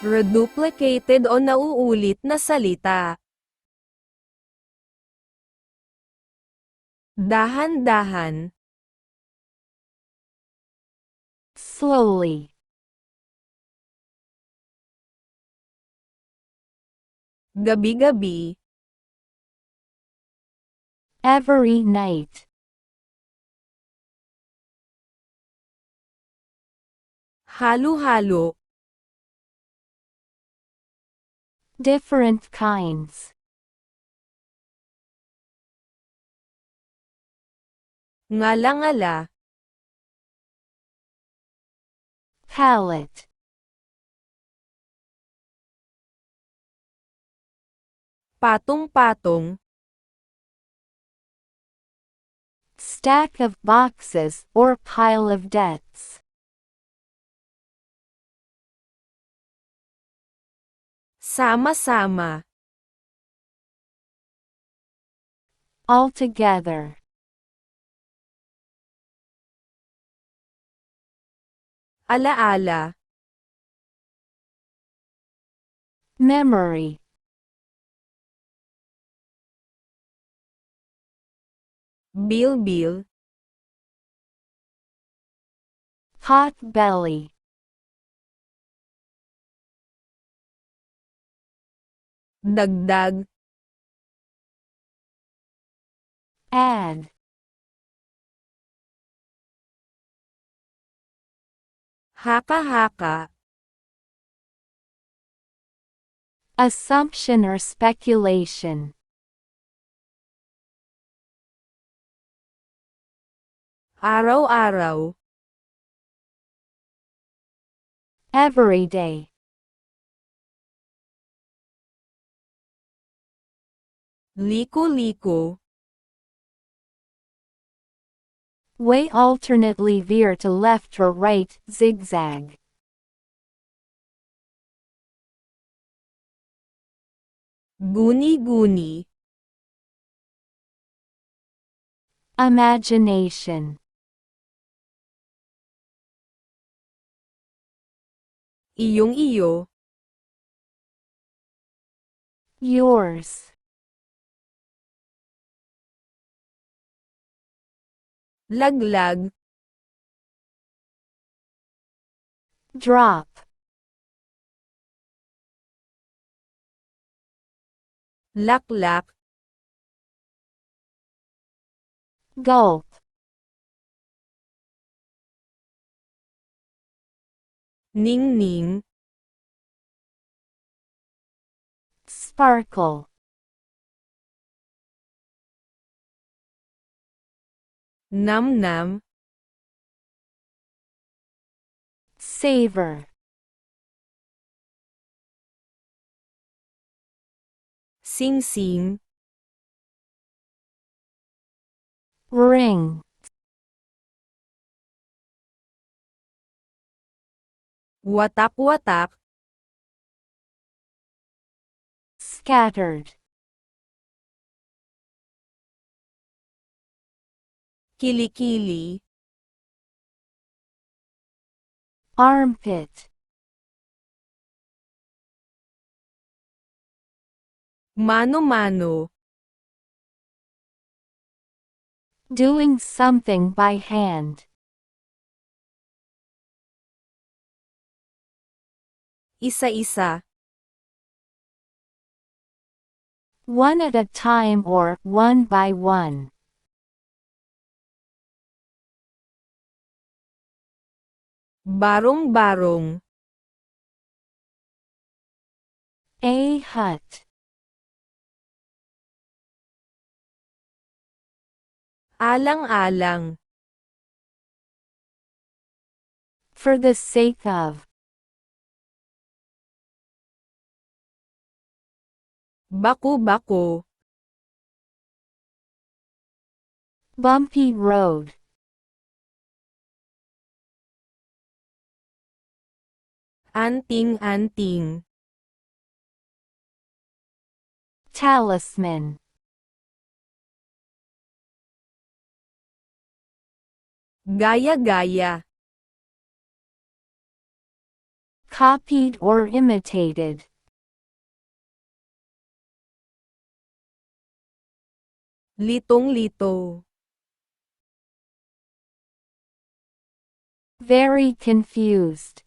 Reduplicated o nauulit na salita. Dahan-dahan. Slowly. Gabi-gabi. Every night. Halo-halo. Different kinds. Ngala-ngala. Palette. Patong-patong. Stack of boxes or pile of debts. Sama-sama. Altogether. Alaala. Memory. Bilbil. Pot belly. Dagdag. Add. Haka-haka. Assumption or speculation. Araw-araw. Every day. Liko-liko. Way alternately veer to left or right, zigzag. Guni-guni. Imagination. Iyong-iyo. Yours. Laglag. Drop. Laklak. Gulp. Ning-ning. Sparkle. Nam-nam. Savor. Sing-sing. Ring. Watak-watak. Scattered. Kilikili. Armpit. Mano-mano. Doing something by hand. Isa-isa. One at a time or one by one. Barong-barong. A hut. Alang-alang. For the sake of. Baku-bako. Bumpy road. Anting-anting. Talisman. Gaya-gaya. Copied or imitated. Litong-lito. Very confused.